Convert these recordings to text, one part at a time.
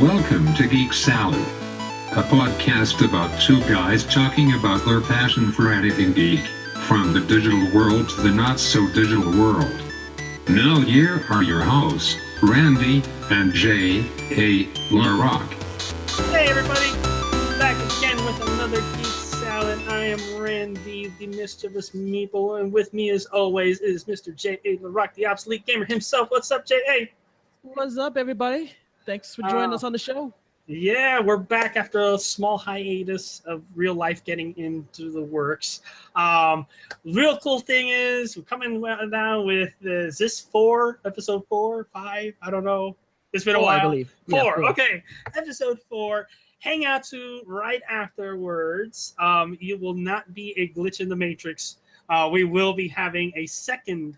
Welcome to Geek Salad, a podcast about two guys talking about their passion for anything geek, from the digital world to the not-so-digital world. Now here are your hosts, Randy and J.A. LaRock. Hey everybody, back again with another Geek Salad. I am Randy, the mischievous meeple, and with me as always is Mr. J.A. LaRock, the obsolete gamer himself. What's up, J.A.? What's up, everybody? Thanks for joining us on the show. Yeah, we're back after a small hiatus of real life getting into the works. Real cool thing is we're coming now with, is this episode 4, 5? I don't know. It's been a while. I believe. Four. Okay. Episode 4. Hang out to right afterwards. You will not be a glitch in the matrix. We will be having a second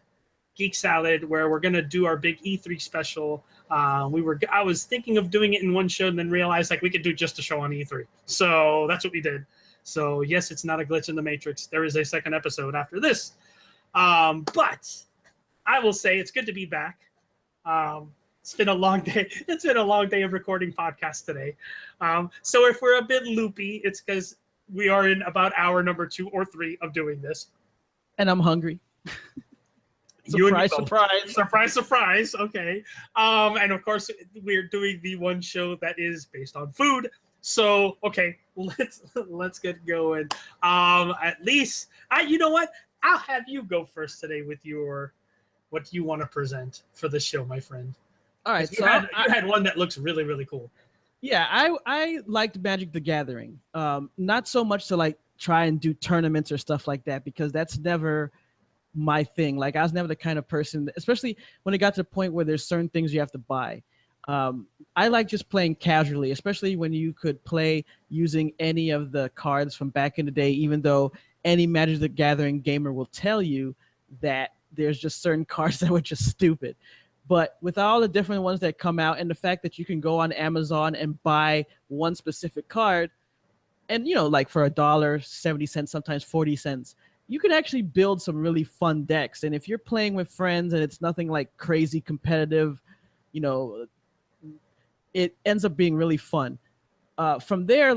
Geek Salad where we're going to do our big E3 special. I was thinking of doing it in one show and then realized we could do just a show on E3. So that's what we did. So yes, it's not a glitch in the matrix. There is a second episode after this. But I will say it's good to be back. It's been a long day. It's been a long day of recording podcasts today. So if we're a bit loopy, it's because we are in about hour number 2 or 3 of doing this. And I'm hungry. Surprise. Okay. And of course, we're doing the one show that is based on food. So, okay, let's get going. At least, you know what? I'll have you go first today with what you want to present for the show, my friend. All right. You had one that looks really, really cool. Yeah, I liked Magic the Gathering. Not so much to try and do tournaments or stuff like that, because that's never my thing. I was never the kind of person, especially when it got to the point where there's certain things you have to buy. I like just playing casually, especially when you could play using any of the cards from back in the day, even though any Magic the Gathering gamer will tell you that there's just certain cards that were just stupid. But with all the different ones that come out, and the fact that you can go on Amazon and buy one specific card, and for $1, 70 cents, sometimes 40 cents, you can actually build some really fun decks. And if you're playing with friends and it's nothing crazy competitive, it ends up being really fun. From there,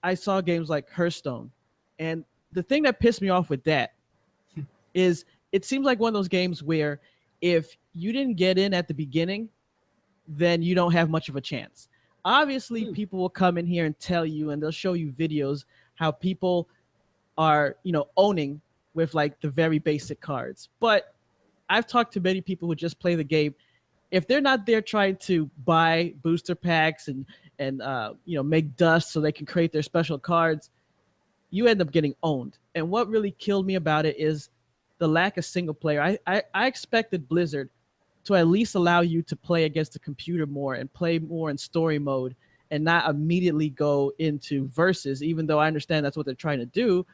I saw games like Hearthstone. And the thing that pissed me off with that is it seems like one of those games where if you didn't get in at the beginning, then you don't have much of a chance. Obviously, people will come in here and tell you, and they'll show you videos how people are, owning with the very basic cards. But I've talked to many people who just play the game. If they're not there trying to buy booster packs and make dust so they can create their special cards, you end up getting owned. And what really killed me about it is the lack of single player. I expected Blizzard to at least allow you to play against the computer more and play more in story mode and not immediately go into versus, even though I understand that's what they're trying to do.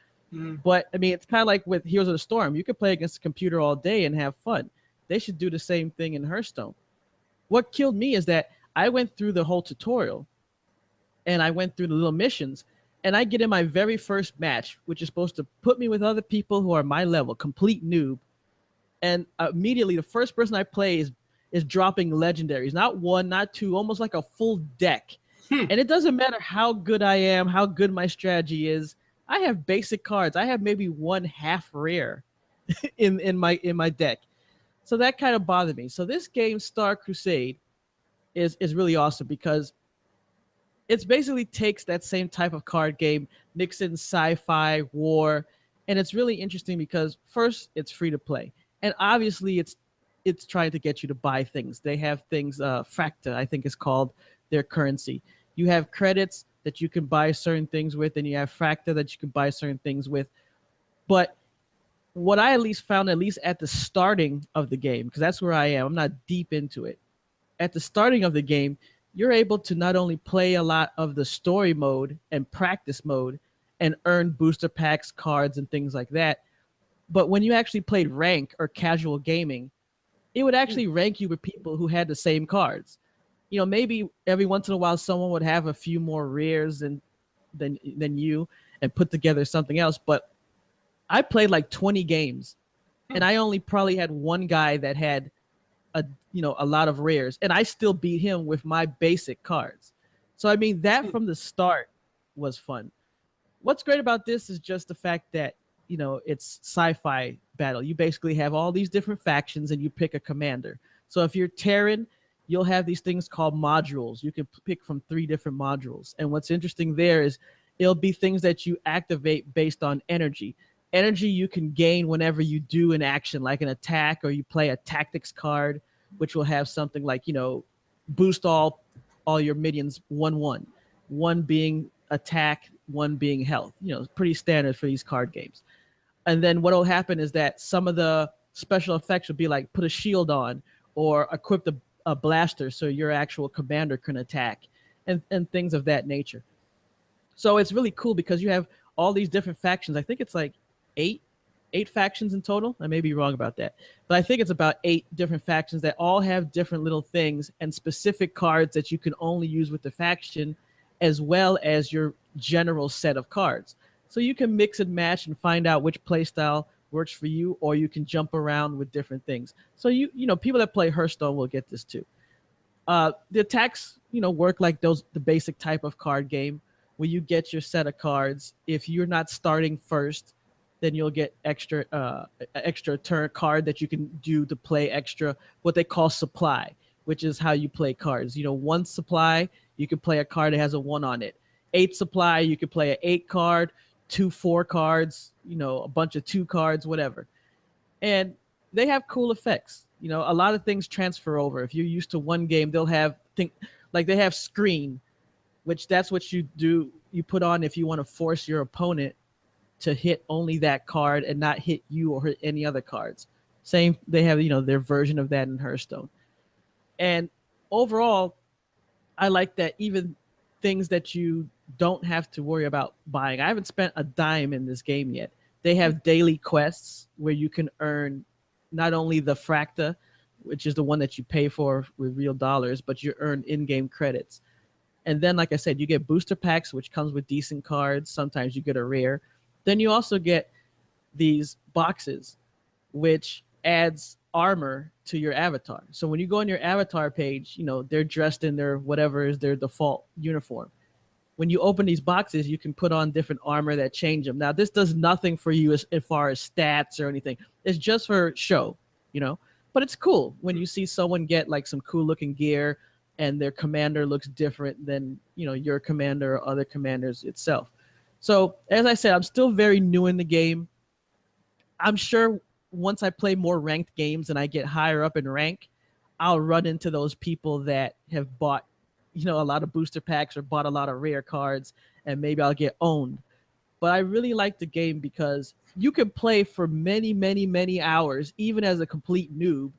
But it's kind of like with Heroes of the Storm. You could play against the computer all day and have fun. They should do the same thing in Hearthstone. What killed me is that I went through the whole tutorial and I went through the little missions, and I get in my very first match, which is supposed to put me with other people who are my level, complete noob. And immediately the first person I play is dropping legendaries, not one, not two, almost like a full deck. And it doesn't matter how good I am, how good my strategy is. I have basic cards. I have maybe one half rare in my deck. So that kind of bothered me. So this game, Star Crusade, is really awesome because it basically takes that same type of card game, mix in sci-fi, war, and it's really interesting because first, it's free to play. And obviously it's trying to get you to buy things. They have things, Fracta, I think is called their currency. You have credits that you can buy certain things with, and you have Fracta that you can buy certain things with. But what I at least found, at least at the starting of the game, because that's where I am, I'm not deep into it. At the starting of the game, you're able to not only play a lot of the story mode and practice mode and earn booster packs, cards, and things like that. But when you actually played rank or casual gaming, it would actually rank you with people who had the same cards. Maybe every once in a while someone would have a few more rares than you and put together something else. But I played 20 games, and I only probably had one guy that had a lot of rares, and I still beat him with my basic cards. So I mean, that from the start was fun. What's great about this is just the fact that, you know, it's sci-fi battle. You basically have all these different factions and you pick a commander. So if you're Terran, you'll have these things called modules. You can pick from 3 different modules. And what's interesting there is it'll be things that you activate based on energy. Energy you can gain whenever you do an action, like an attack, or you play a tactics card, which will have something like, you know, boost all your minions 1/1. One being attack, one being health. You know, it's pretty standard for these card games. And then what will happen is that some of the special effects will be like put a shield on or equip a blaster so your actual commander can attack, and things of that nature. So it's really cool because you have all these different factions. I think it's like eight factions in total. I may be wrong about that, but I think it's about 8 different factions that all have different little things and specific cards that you can only use with the faction, as well as your general set of cards. So you can mix and match and find out which playstyle works for you, or you can jump around with different things. So you know, people that play Hearthstone will get this too. The attacks, you know, work like the basic type of card game where you get your set of cards. If you're not starting first, then you'll get extra turn card that you can do to play extra, what they call supply, which is how you play cards. You know, 1 supply, you can play a card that has a 1 on it. 8 supply, you can play an 8 card, 2 4 cards, you know, a bunch of 2 cards, whatever. And they have cool effects. You know, a lot of things transfer over. If you're used to one game, they'll have like they have screen, which that's what you do. You put on if you want to force your opponent to hit only that card and not hit you or hit any other cards. Same, they have, you know, their version of that in Hearthstone. And overall, I like that even things that you don't have to worry about buying. I haven't spent a dime in this game yet. They have daily quests where you can earn not only the fracta, which is the one that you pay for with real dollars, but you earn in-game credits. And then, like I said, you get booster packs, which comes with decent cards. Sometimes you get a rare. Then you also get these boxes, which adds armor to your avatar. So when you go on your avatar page, you know, they're dressed in their whatever is their default uniform. When you open these boxes, you can put on different armor that change them. Now, this does nothing for you as far as stats or anything. It's just for show, you know. But it's cool when you see someone get like some cool looking gear and their commander looks different than, you know, your commander or other commanders itself. So, as I said, I'm still very new in the game. I'm sure once I play more ranked games and I get higher up in rank, I'll run into those people that have bought, you know, a lot of booster packs or bought a lot of rare cards, and maybe I'll get owned. But I really like the game because you can play for many, many, many hours, even as a complete noob,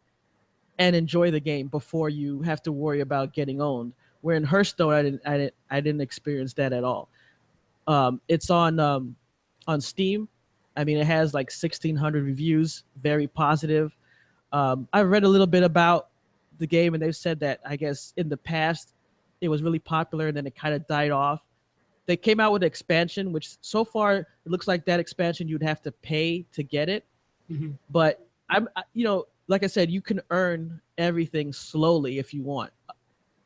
and enjoy the game before you have to worry about getting owned. Where in Hearthstone, I didn't experience that at all. It's on Steam. I mean, it has like 1,600 reviews, very positive. I've read a little bit about the game, and they've said that I guess in the past it was really popular, and then it kind of died off. They came out with an expansion, which so far it looks like that expansion you'd have to pay to get it. Mm-hmm. But you know, like I said, you can earn everything slowly if you want.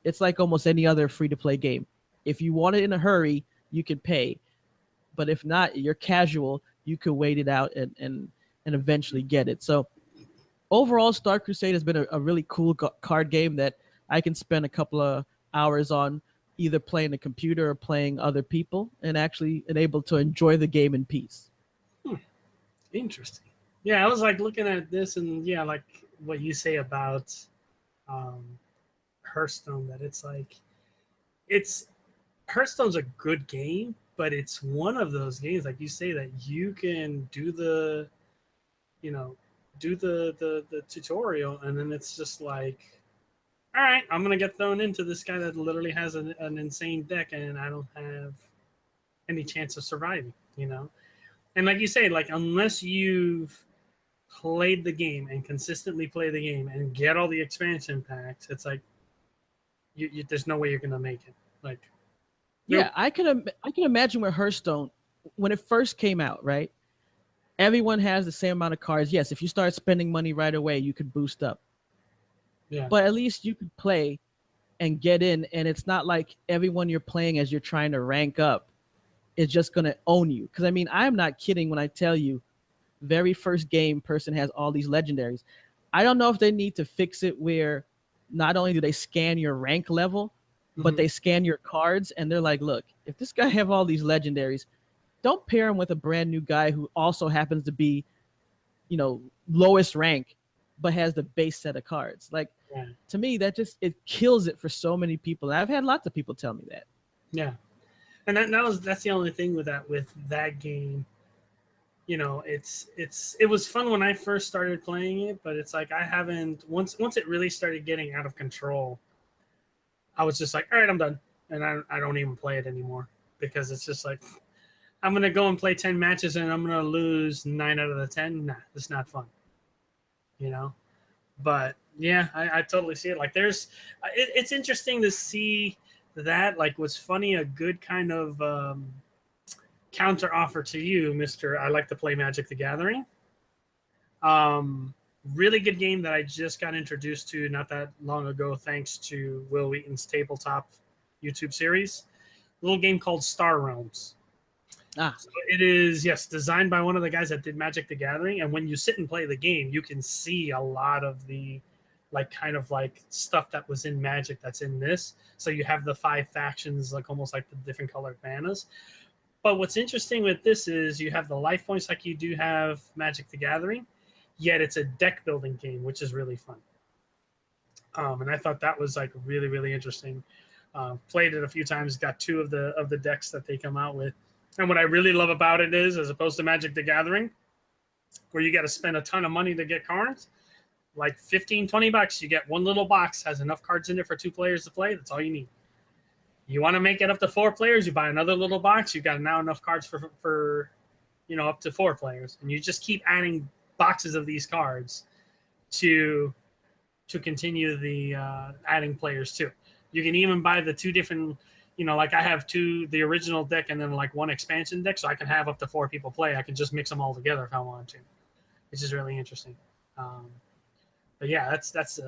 It's like almost any other free-to-play game. If you want it in a hurry, you can pay. But if not, you're casual, you can wait it out and eventually get it. So overall, Star Crusade has been a really cool card game that I can spend a couple of hours on, either playing the computer or playing other people, and actually able to enjoy the game in peace. Interesting. Yeah, I was like looking at this, and yeah, like what you say about Hearthstone, that it's like Hearthstone's a good game, but it's one of those games, like you say, that you can do the, you know, do the tutorial, and then it's just like, all right, I'm gonna get thrown into this guy that literally has an insane deck, and I don't have any chance of surviving, you know. And like you say, like unless you've played the game and consistently play the game and get all the expansion packs, it's like there's no way you're gonna make it. Like, yeah, nope. I can imagine with Hearthstone when it first came out, right? Everyone has the same amount of cards. Yes, if you start spending money right away, you could boost up. Yeah. But at least you could play and get in, and it's not like everyone you're playing as you're trying to rank up is just going to own you. Because I mean, I'm not kidding when I tell you, very first game person has all these legendaries. I don't know if they need to fix it where not only do they scan your rank level, but they scan your cards, and they're like, look, if this guy have all these legendaries, don't pair him with a brand new guy who also happens to be, lowest rank, but has the base set of cards. Like, Yeah. to me, that just, it kills it for so many people. And I've had lots of people tell me that. Yeah. And that's the only thing with that game. It was fun when I first started playing it, but it's like I haven't once it really started getting out of control, I was just like, all right, I'm done. And I don't even play it anymore because it's just like, I'm going to go and play 10 matches and I'm going to lose 9 out of the 10. Nah, it's not fun, But yeah, I totally see it. Like it's interesting to see that. Like what's funny, a good kind of counter offer to you, Mr. I like to play Magic the Gathering. Really good game that I just got introduced to not that long ago, thanks to Will Wheaton's tabletop YouTube series. A little game called Star Realms. So it is, yes, designed by one of the guys that did Magic the Gathering. And when you sit and play the game, you can see a lot of the kind of stuff that was in Magic that's in this. So you have the 5 factions, almost like the different colored banners. But what's interesting with this is you have the life points like you do have Magic the Gathering, yet it's a deck building game, which is really fun. And I thought that was really, really interesting. Played it a few times, got 2 of the decks that they come out with. And what I really love about it is, as opposed to Magic the Gathering, where you got to spend a ton of money to get cards, like $15-20, you get one little box, has enough cards in there for 2 players to play. That's all you need. You want to make it up to 4 players, you buy another little box. You got now enough cards for up to 4 players, and you just keep adding boxes of these cards to continue the adding players too. You can even buy the 2 different. I have 2, the original deck and then 1 expansion deck, so I can have up to 4 people play. I can just mix them all together if I want to, which is really interesting. But yeah, that's.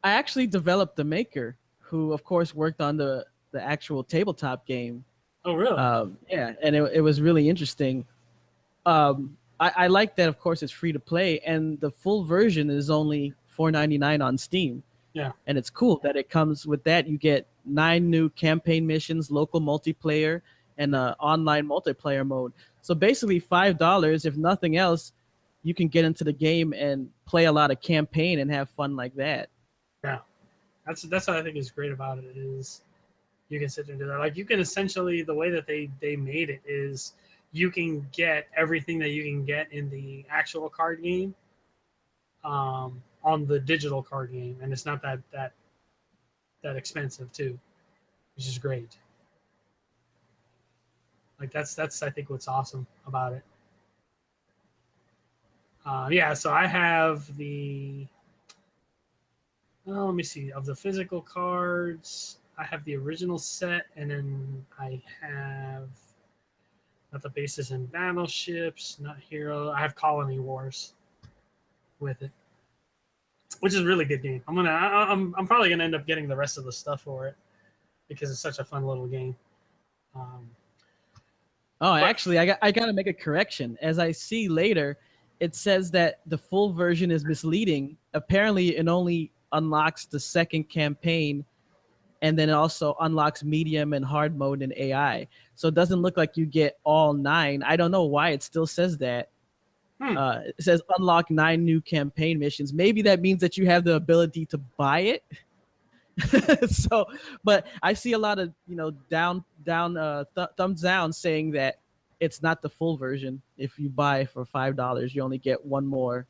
I actually developed the maker, who of course worked on the actual tabletop game. Oh really? Yeah, and it was really interesting. I like that. Of course, it's free to play, and the full version is only $4.99 on Steam. Yeah, and it's cool that it comes with that. You get 9 new campaign missions, local multiplayer, and online multiplayer mode. So basically $5, if nothing else, you can get into the game and play a lot of campaign and have fun like that. Yeah, that's what I think is great about it is you can sit and do that. You can essentially, the way that they made it is you can get everything that you can get in the actual card game on the digital card game, and it's not that expensive too, which is great. That's I think what's awesome about it. Yeah, so I have let me see, of the physical cards, I have the original set, and then I have not the bases and battleships, not hero. I have Colony Wars with it, which is a really good game. I'm probably gonna end up getting the rest of the stuff for it because it's such a fun little game. Actually, I got to make a correction. As I see later, it says that the full version is misleading. Apparently, it only unlocks the second campaign, and then it also unlocks medium and hard mode and AI. So it doesn't look like you get all 9. I don't know why it still says that. It says unlock 9 new campaign missions. Maybe that means that you have the ability to buy it. So, but I see a lot of thumbs down saying that it's not the full version. If you buy for $5, you only get 1 more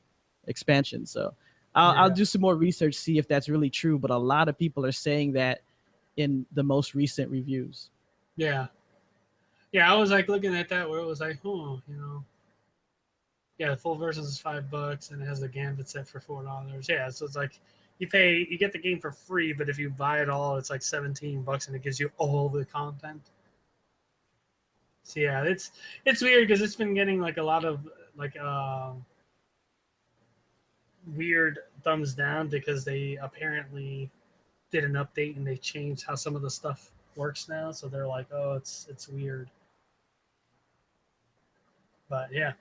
expansion. So I'll do some more research, see if that's really true. But a lot of people are saying that in the most recent reviews. Yeah, I was looking at that where it was yeah, the full version is $5 and it has the Gambit set for $4. Yeah, so it's you get the game for free, but if you buy it all, it's $17 and it gives you all the content. So yeah, it's weird because it's been getting a lot of weird thumbs down because they apparently did an update and they changed how some of the stuff works now. So they're like, oh, it's weird. But yeah.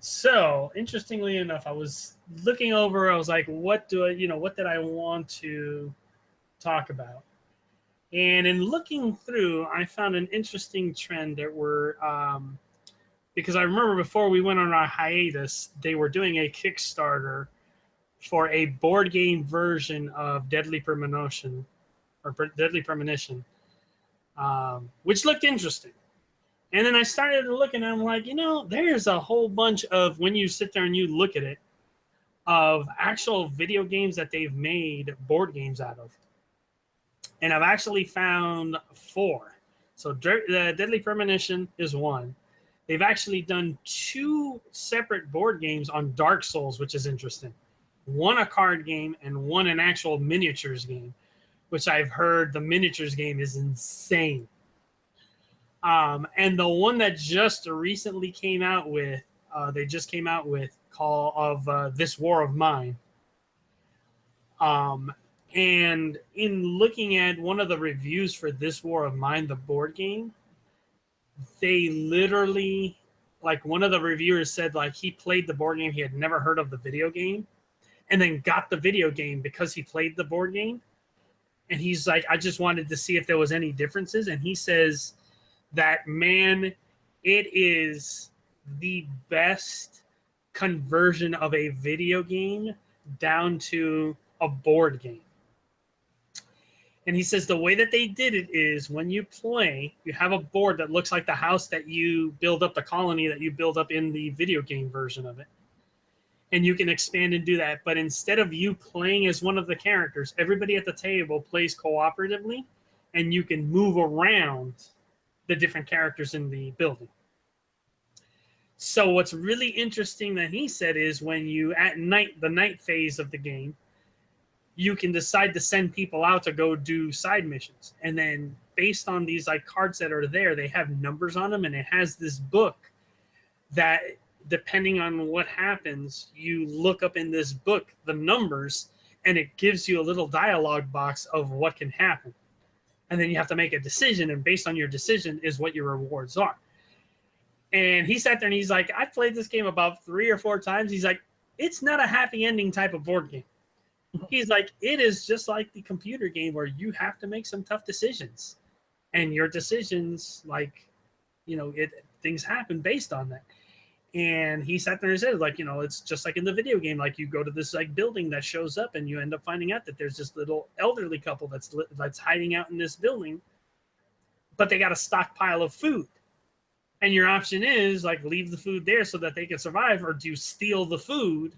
So interestingly enough, I was looking over. I was like, what did I want to talk about? And in looking through, I found an interesting trend that were because I remember before we went on our hiatus, they were doing a Kickstarter for a board game version of Deadly Premonition, which looked interesting. And then I started to look and I'm like, there's a whole bunch of, when you sit there and you look at it, of actual video games that they've made board games out of. And I've actually found 4. So the Deadly Premonition is one. They've actually done 2 separate board games on Dark Souls, which is interesting. One a card game and one an actual miniatures game, which I've heard the miniatures game is insane. And the one that just recently came out with, Call of This War of Mine. And in looking at one of the reviews for This War of Mine, the board game, they literally, like, one of the reviewers said, like, he played the board game, he had never heard of the video game, and then got the video game because he played the board game. And he's like, I just wanted to see if there was any differences. And he says that, man, it is the best conversion of a video game down to a board game. And he says the way that they did it is when you play, you have a board that looks like the house that you build up, the colony that you build up in the video game version of it. And you can expand and do that. But instead of you playing as one of the characters, everybody at the table plays cooperatively, and you can move around the different characters in the building. So what's really interesting that he said is when you, at night, the night phase of the game, you can decide to send people out to go do side missions. And then based on these like cards that are there, they have numbers on them, and it has this book that, depending on what happens, you look up in this book the numbers, and it gives you a little dialogue box of what can happen. And then you have to make a decision, and based on your decision is what your rewards are. And he sat there and he's like, I played this game about 3 or 4 times. He's like, it's not a happy ending type of board game. He's like, it is just like the computer game where you have to make some tough decisions. And your decisions, like, things happen based on that. And he sat there and said, like, it's just like in the video game. Like, you go to this like building that shows up, and you end up finding out that there's this little elderly couple that's hiding out in this building, but they got a stockpile of food. And your option is like, leave the food there so that they can survive, or do you steal the food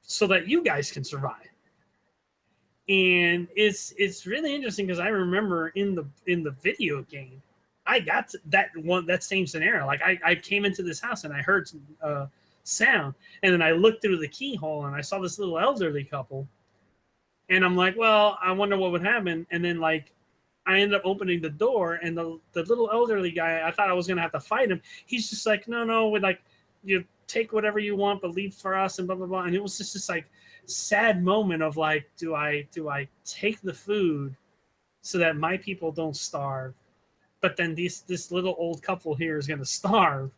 so that you guys can survive? And it's really interesting because I remember in the video game, I got that same scenario. Like I came into this house and I heard sound, and then I looked through the keyhole and I saw this little elderly couple, and I'm like, well, I wonder what would happen. And then like I ended up opening the door, and the little elderly guy, I thought I was gonna have to fight him. He's just like, no, with like, you take whatever you want, but leave for us, and blah blah blah. And it was just this like sad moment of like, do I take the food so that my people don't starve, but then this little old couple here is gonna starve,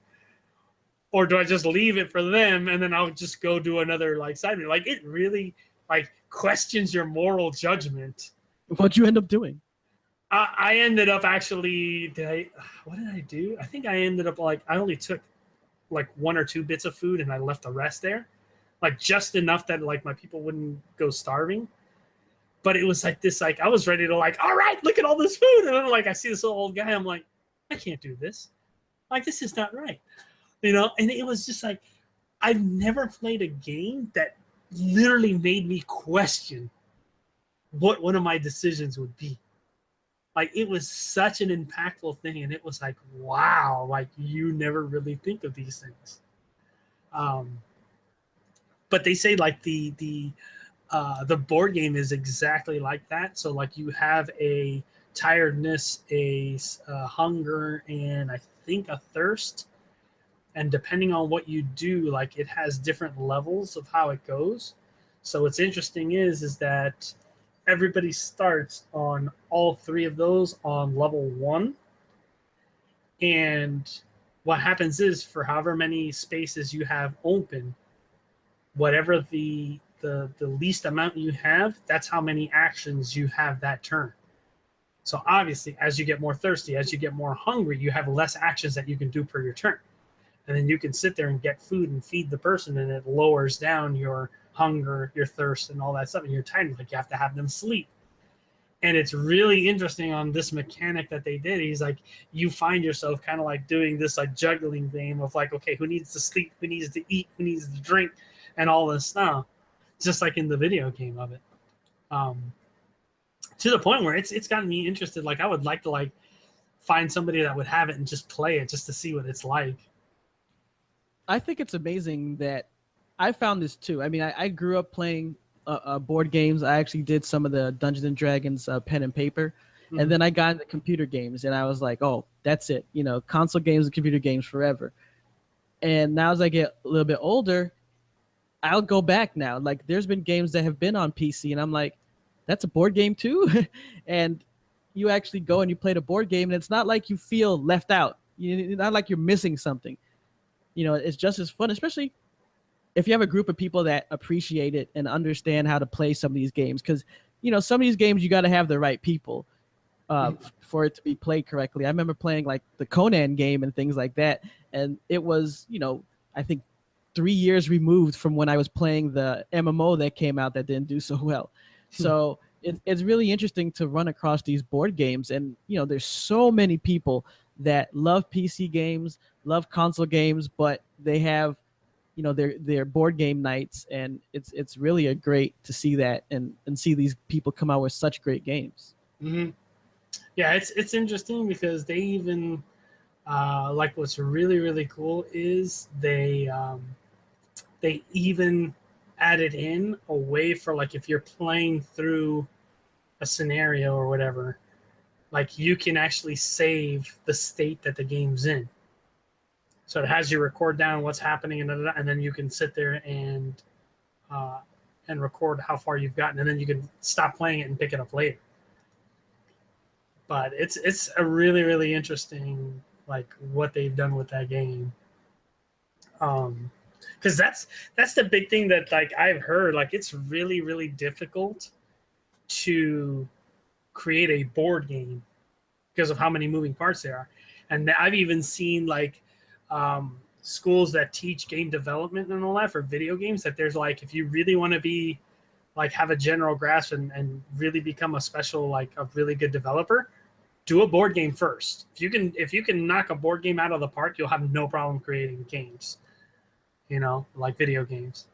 or do I just leave it for them and then I'll just go do another like side mission? Like, it really like questions your moral judgment. What'd you end up doing? I ended up actually, what did I do? I think I ended up like, I only took like 1 or 2 bits of food and I left the rest there, like just enough that like my people wouldn't go starving. But it was like this, like I was ready to like, all right, look at all this food. And then like I see this little old guy, I'm like, I can't do this. Like, this is not right. And it was just like, I've never played a game that literally made me question what one of my decisions would be. Like, it was such an impactful thing, and it was like, wow, like you never really think of these things. But they say like the board game is exactly like that. So like you have a tiredness, a hunger, and I think a thirst. And depending on what you do, like it has different levels of how it goes. So what's interesting is that everybody starts on all three of those on level 1. And what happens is, for however many spaces you have open, whatever the least amount you have, that's how many actions you have that turn. So obviously, as you get more thirsty, as you get more hungry, you have less actions that you can do per your turn. And then you can sit there and get food and feed the person, and it lowers down your hunger, your thirst, and all that stuff. And your time, like, you have to have them sleep. And it's really interesting on this mechanic that they did. He's like, you find yourself kind of like doing this like juggling game of like, okay, who needs to sleep, who needs to eat, who needs to drink, and all this stuff, just like in the video game of it. To the point where it's gotten me interested. Like, I would like to like find somebody that would have it and just play it just to see what it's like. I think it's amazing that I found this too. I mean, I grew up playing board games. I actually did some of the Dungeons and Dragons pen and paper. Mm-hmm. And then I got into computer games, and I was like, oh, that's it. You know, console games and computer games forever. And now as I get a little bit older, I'll go back now. Like, there's been games that have been on PC, and I'm like, that's a board game too? And you actually go and you play the board game, and it's not like you feel left out. It's not like you're missing something. You know, it's just as fun, especially if you have a group of people that appreciate it and understand how to play some of these games. Because, you know, some of these games, you got to have the right people for it to be played correctly. I remember playing like the Conan game and things like that. And it was, you know, I think 3 years removed from when I was playing the MMO that came out that didn't do so well. So it's really interesting to run across these board games. And, you know, there's so many people that love PC games, love console games, but they have, you know, their board game nights, and it's really a great to see that and see these people come out with such great games. Mm-hmm. Yeah, it's interesting because they even like, what's really, really cool is they even added in a way for, like, if you're playing through a scenario or whatever, like, you can actually save the state that the game's in. So it has you record down what's happening, and then you can sit there and record how far you've gotten, and then you can stop playing it and pick it up later. But it's a really, really interesting, like, what they've done with that game. Because that's the big thing that, like, I've heard, like, it's really, really difficult to create a board game because of how many moving parts there are. And I've even seen, like, schools that teach game development and all that for video games, that there's, like, if you really want to be, like, have a general grasp and really become a special, like, a really good developer, do a board game first. If you can knock a board game out of the park, you'll have no problem creating games, you know, like video games.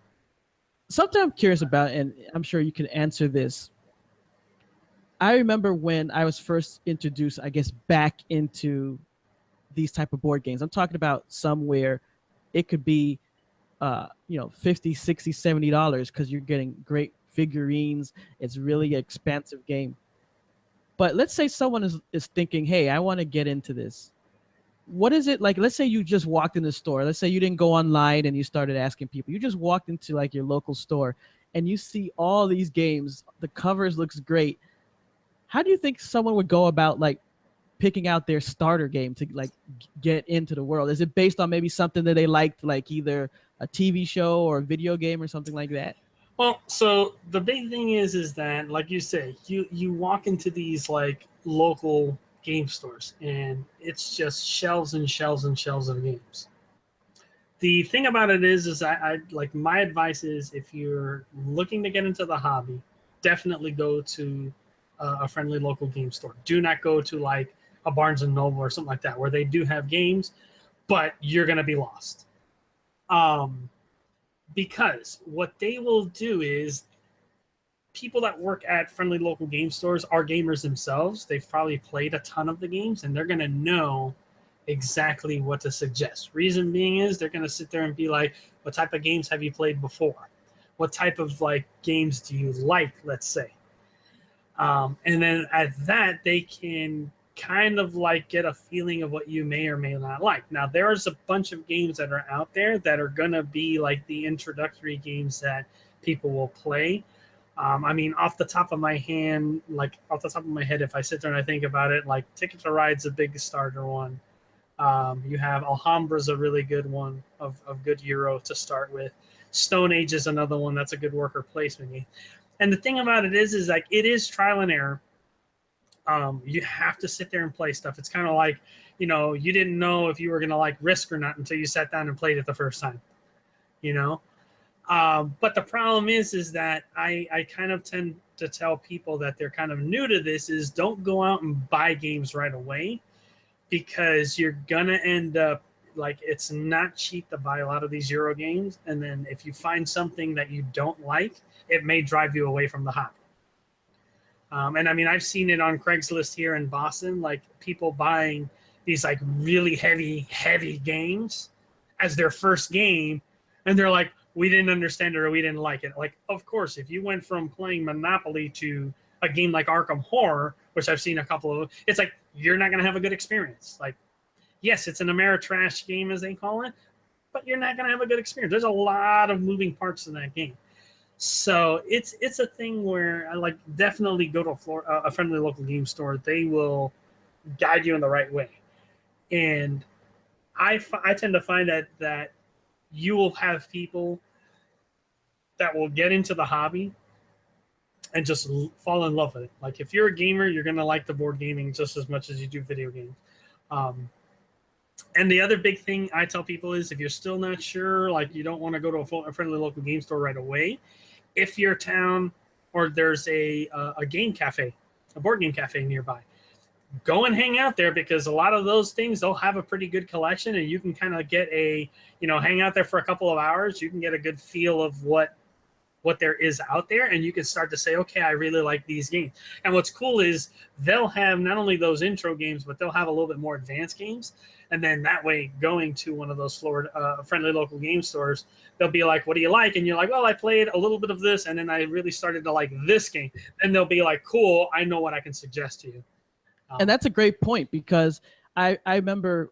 Something I'm curious about, and I'm sure you can answer this. I remember when I was first introduced, I guess, back into these type of board games. I'm talking about somewhere it could be, you know, $50, $60, $70 because you're getting great figurines. It's really an expansive game. But let's say someone is thinking, hey, I want to get into this. What is it like? Let's say you just walked in the store. Let's say you didn't go online and you started asking people. You just walked into like your local store and you see all these games. The covers looks great. How do you think someone would go about like picking out their starter game to like get into the world? Is it based on maybe something that they liked, like either a TV show or a video game or something like that? Well, so the big thing is that, like you say, you walk into these like local game stores and it's just shelves and shelves and shelves of games. The thing about it is I like, my advice is, if you're looking to get into the hobby, definitely go to a friendly local game store. Do not go to like a Barnes and Noble or something like that, where they do have games, but you're going to be lost. Because what they will do is, people that work at friendly local game stores are gamers themselves. They've probably played a ton of the games, and they're going to know exactly what to suggest. Reason being is, they're going to sit there and be like, what type of games have you played before? What type of like games do you like, let's say? And then at that, they can kind of like get a feeling of what you may or may not like. Now, there's a bunch of games that are out there that are going to be like the introductory games that people will play. I mean, off the top of my hand, like off the top of my head, if I sit there and I think about it, like Ticket to Ride's a big starter one. You have Alhambra's a really good one of good Euro to start with. Stone Age is another one that's a good worker placement game. And the thing about it is like it is trial and error. You have to sit there and play stuff. It's kind of like, you know, you didn't know if you were gonna like Risk or not until you sat down and played it the first time. You know, but the problem is that I kind of tend to tell people that they're kind of new to this is don't go out and buy games right away, because you're gonna end up like it's not cheap to buy a lot of these Euro games, and then if you find something that you don't like, it may drive you away from the hobby. And I mean, I've seen it on Craigslist here in Boston, like people buying these like really heavy games as their first game, and they're like, we didn't understand it or we didn't like it. Like, of course, if you went from playing Monopoly to a game like Arkham Horror, which I've seen a couple of, it's like you're not going to have a good experience. Like, yes, it's an Ameritrash game, as they call it, but you're not going to have a good experience. There's a lot of moving parts in that game. So it's a thing where I like definitely go to a friendly local game store. They will guide you in the right way. And I tend to find that you will have people that will get into the hobby and just fall in love with it. Like if you're a gamer, you're going to like the board gaming just as much as you do video games. And the other big thing I tell people is if you're still not sure, like you don't want to go to a friendly local game store right away, if your town or there's a game cafe, a board game cafe nearby, go and hang out there, because a lot of those things, they'll have a pretty good collection, and you can kind of get hang out there for a couple of hours. You can get a good feel of what there is out there, and you can start to say, okay, I really like these games. And what's cool is they'll have not only those intro games, but they'll have a little bit more advanced games. And then that way, going to one of those friendly local game stores, they'll be like, what do you like? And you're like, well, I played a little bit of this, and then I really started to like this game. And they'll be like, cool, I know what I can suggest to you. And that's a great point, because I remember,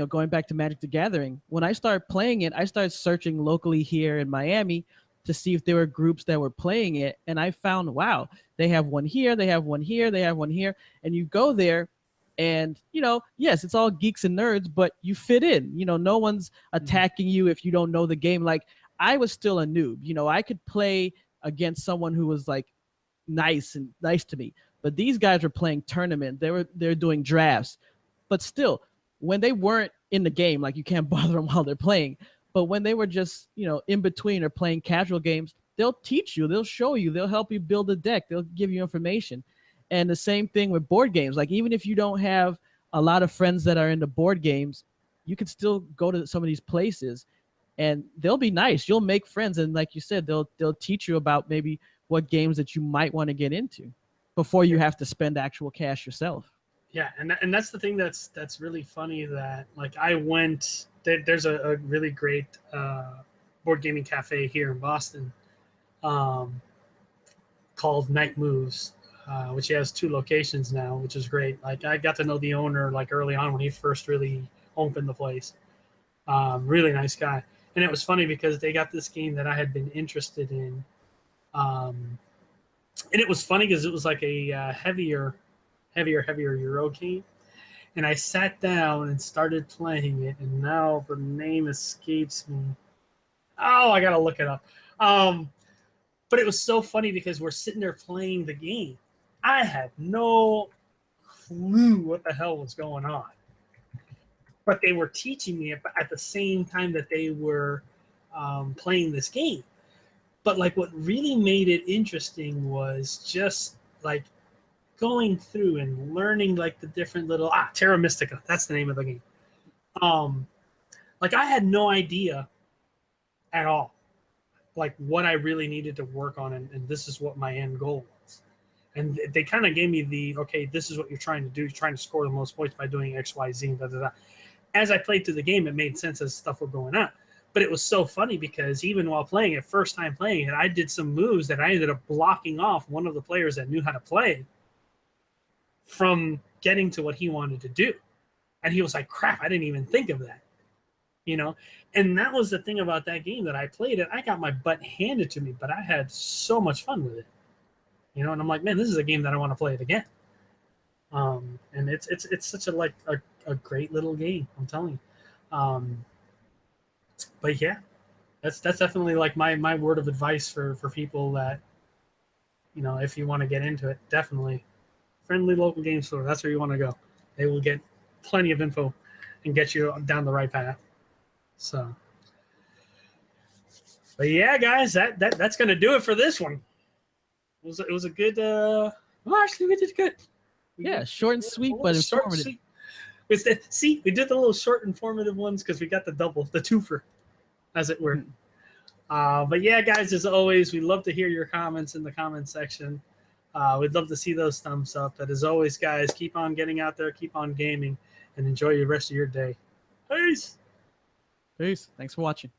going back to Magic the Gathering, when I started playing it, I started searching locally here in Miami to see if there were groups that were playing it. And I found, wow, they have one here, they have one here, they have one here. And you go there and, yes, it's all geeks and nerds, but you fit in. No one's attacking you if you don't know the game. Like, I was still a noob. I could play against someone who was like nice to me. But these guys were playing tournament. They're doing drafts. But still, when they weren't in the game, like you can't bother them while they're playing. But when they were just, in between or playing casual games, they'll teach you, they'll show you, they'll help you build a deck, they'll give you information. And the same thing with board games. Like, even if you don't have a lot of friends that are into board games, you can still go to some of these places and they'll be nice. You'll make friends. And like you said, they'll teach you about maybe what games that you might want to get into before you have to spend actual cash yourself. Yeah, and that's the thing that's really funny, that like I went there's a really great board gaming cafe here in Boston called Night Moves, which has 2 locations now, which is great. Like I got to know the owner like early on when he first really opened the place. Really nice guy. And it was funny because they got this game that I had been interested in. And it was funny because it was like a heavier Euro game. And I sat down and started playing it, and now the name escapes me. Oh, I gotta look it up. But it was so funny because we're sitting there playing the game. I had no clue what the hell was going on. But they were teaching me at the same time that they were playing this game. But like what really made it interesting was just like going through and learning like the different little Terra Mystica, that's the name of the game. Like I had no idea at all like what I really needed to work on, and this is what my end goal was. And they kind of gave me okay, this is what you're trying to do. You're trying to score the most points by doing X, Y, Z, da, da, da. As I played through the game, it made sense as stuff was going on. But it was so funny because even while playing it, first time playing it, I did some moves that I ended up blocking off one of the players that knew how to play from getting to what he wanted to do. And he was like, crap, I didn't even think of that. And that was the thing about that game, that I played it. I got my butt handed to me, but I had so much fun with it. you know. And I'm like, man, this is a game that I want to play it again. And it's such a great little game. I'm telling you. But yeah, that's definitely like my word of advice for people that, you know, if you want to get into it, definitely friendly local game store. That's where you want to go. They will get plenty of info and get you down the right path. So, but yeah, guys, that's gonna do it for this one. It was a good. Well, actually, we did good. Yeah, short and sweet, but informative. See, we did the little short, informative ones because we got the twofer, as it were. But yeah, guys, as always, we love to hear your comments in the comment section. We'd love to see those thumbs up. But as always, guys, keep on getting out there, keep on gaming, and enjoy the rest of your day. Peace. Peace. Thanks for watching.